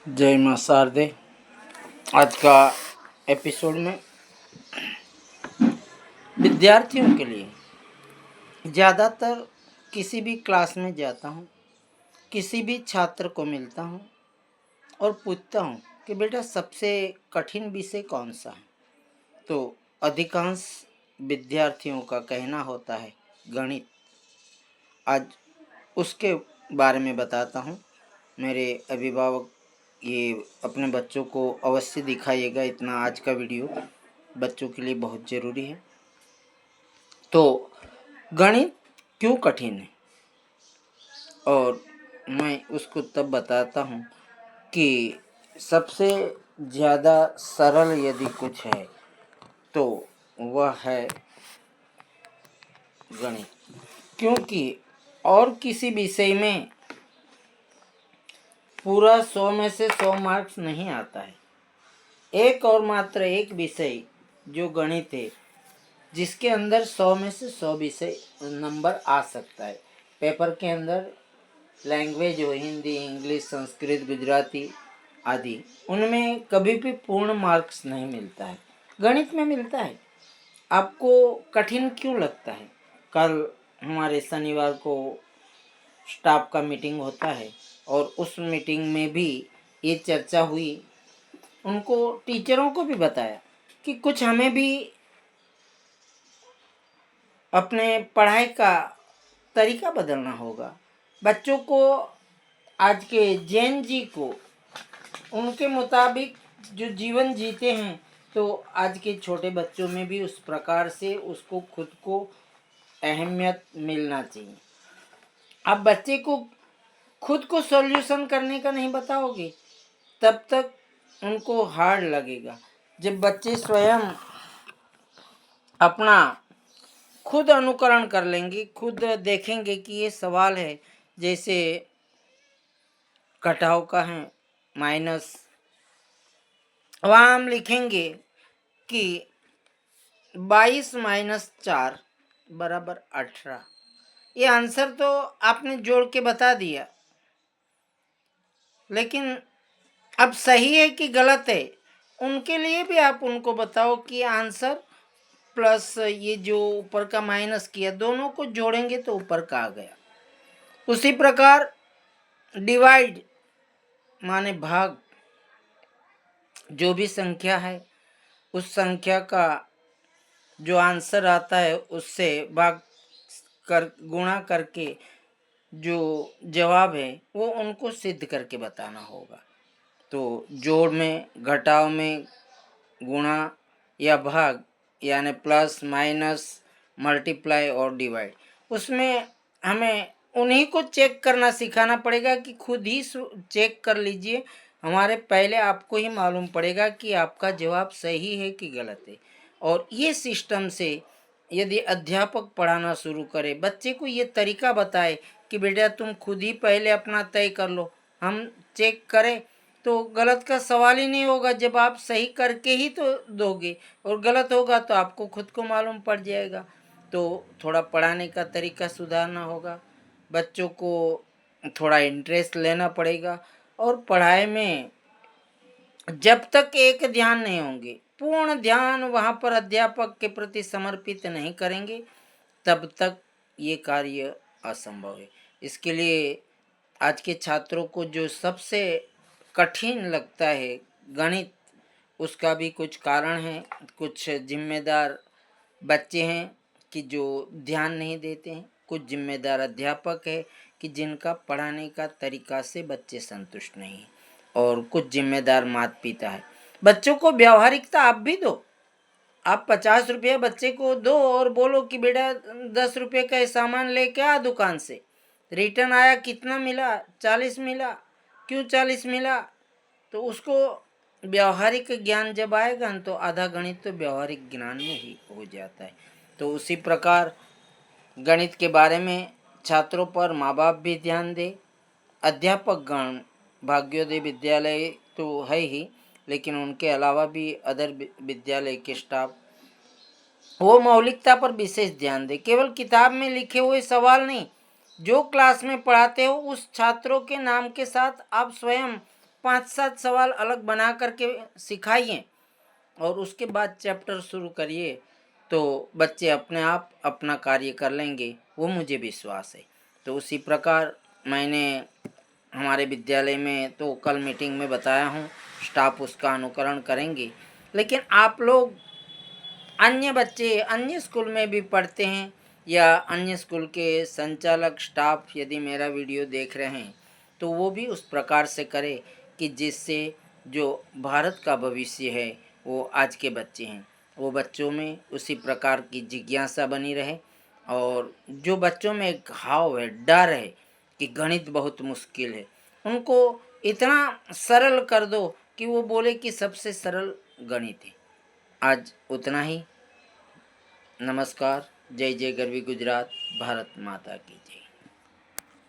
जय मां शारदे। आज का एपिसोड में विद्यार्थियों के लिए ज़्यादातर किसी भी क्लास में जाता हूँ, किसी भी छात्र को मिलता हूँ और पूछता हूँ कि बेटा सबसे कठिन विषय कौन सा है, तो अधिकांश विद्यार्थियों का कहना होता है गणित। आज उसके बारे में बताता हूँ। मेरे अभिभावक ये अपने बच्चों को अवश्य दिखाइएगा, इतना आज का वीडियो बच्चों के लिए बहुत ज़रूरी है। तो गणित क्यों कठिन है, और मैं उसको तब बताता हूँ कि सबसे ज़्यादा सरल यदि कुछ है तो वह है गणित। क्योंकि और किसी विषय में पूरा 100 में से 100 मार्क्स नहीं आता है। एक और मात्र एक विषय जो गणित है, जिसके अंदर 100 में से 100 विषय नंबर आ सकता है। पेपर के अंदर लैंग्वेज हो, हिंदी, इंग्लिश, संस्कृत, गुजराती आदि, उनमें कभी भी पूर्ण मार्क्स नहीं मिलता है, गणित में मिलता है। आपको कठिन क्यों लगता है? कल हमारे शनिवार को स्टाफ का मीटिंग होता है और उस मीटिंग में भी ये चर्चा हुई। उनको टीचरों को भी बताया कि कुछ हमें भी अपने पढ़ाई का तरीका बदलना होगा। बच्चों को, आज के जैन जी को, उनके मुताबिक जो जीवन जीते हैं, तो आज के छोटे बच्चों में भी उस प्रकार से उसको खुद को अहमियत मिलना चाहिए। आप बच्चे को खुद को सॉल्यूशन करने का नहीं बताओगे तब तक उनको हार्ड लगेगा। जब बच्चे स्वयं अपना खुद अनुकरण कर लेंगे, खुद देखेंगे कि ये सवाल है, जैसे घटाव का है माइनस, वहाँ हम लिखेंगे कि 22 माइनस 4 बराबर 18। ये आंसर तो आपने जोड़ के बता दिया, लेकिन अब सही है कि गलत है, उनके लिए भी आप उनको बताओ कि आंसर प्लस ये जो ऊपर का माइनस किया, दोनों को जोड़ेंगे तो ऊपर का आ गया। उसी प्रकार डिवाइड माने भाग, जो भी संख्या है उस संख्या का जो आंसर आता है उससे भाग कर गुणा करके जो जवाब है वो उनको सिद्ध करके बताना होगा। तो जोड़ में, घटाव में, गुणा या भाग यानी प्लस, माइनस, मल्टीप्लाई और डिवाइड, उसमें हमें उन्हीं को चेक करना सिखाना पड़ेगा कि खुद ही चेक कर लीजिए। हमारे पहले आपको ही मालूम पड़ेगा कि आपका जवाब सही है कि गलत है। और ये सिस्टम से यदि अध्यापक पढ़ाना शुरू करे, बच्चे को ये तरीका बताए कि बेटा तुम खुद ही पहले अपना तय कर लो, हम चेक करें, तो गलत का सवाल ही नहीं होगा। जब आप सही करके ही तो दोगे, और गलत होगा तो आपको खुद को मालूम पड़ जाएगा। तो थोड़ा पढ़ाने का तरीका सुधारना होगा, बच्चों को थोड़ा इंटरेस्ट लेना पड़ेगा। और पढ़ाई में जब तक एक ध्यान नहीं होंगे, पूर्ण ध्यान वहाँ पर अध्यापक के प्रति समर्पित नहीं करेंगे, तब तक ये कार्य असंभव है। इसके लिए आज के छात्रों को जो सबसे कठिन लगता है गणित, उसका भी कुछ कारण है। कुछ जिम्मेदार बच्चे हैं कि जो ध्यान नहीं देते हैं, कुछ जिम्मेदार अध्यापक है कि जिनका पढ़ाने का तरीका से बच्चे संतुष्ट नहीं हैं, और कुछ जिम्मेदार माता पिता है। बच्चों को व्यावहारिकता आप भी दो। आप 50 रुपया बच्चे को दो और बोलो कि बेटा 10 रुपये का सामान लेके आ दुकान से, रिटर्न आया कितना मिला? 40 मिला। क्यों 40 मिला? तो उसको व्यावहारिक ज्ञान जब आएगा तो आधा गणित तो व्यावहारिक ज्ञान में ही हो जाता है। तो उसी प्रकार गणित के बारे में छात्रों पर माँ बाप भी ध्यान दे, अध्यापक गण, भाग्योदय विद्यालय तो है ही, लेकिन उनके अलावा भी अदर विद्यालय के स्टाफ, वो मौलिकता पर विशेष ध्यान दे। केवल किताब में लिखे हुए सवाल नहीं, जो क्लास में पढ़ाते हो उस छात्रों के नाम के साथ आप स्वयं 5-7 सवाल अलग बना करके सिखाइए और उसके बाद चैप्टर शुरू करिए, तो बच्चे अपने आप अपना कार्य कर लेंगे, वो मुझे विश्वास है। तो उसी प्रकार मैंने हमारे विद्यालय में तो कल मीटिंग में बताया हूँ, स्टाफ उसका अनुकरण करेंगे। लेकिन आप लोग अन्य बच्चे अन्य स्कूल में भी पढ़ते हैं या अन्य स्कूल के संचालक स्टाफ यदि मेरा वीडियो देख रहे हैं तो वो भी उस प्रकार से करें कि जिससे जो भारत का भविष्य है वो आज के बच्चे हैं, वो बच्चों में उसी प्रकार की जिज्ञासा बनी रहे। और जो बच्चों में एक घाव है, डर है कि गणित बहुत मुश्किल है, उनको इतना सरल कर दो कि वो बोले कि सबसे सरल गणित है। आज उतना ही। नमस्कार। जय जय गरवी गुजरात। भारत माता की।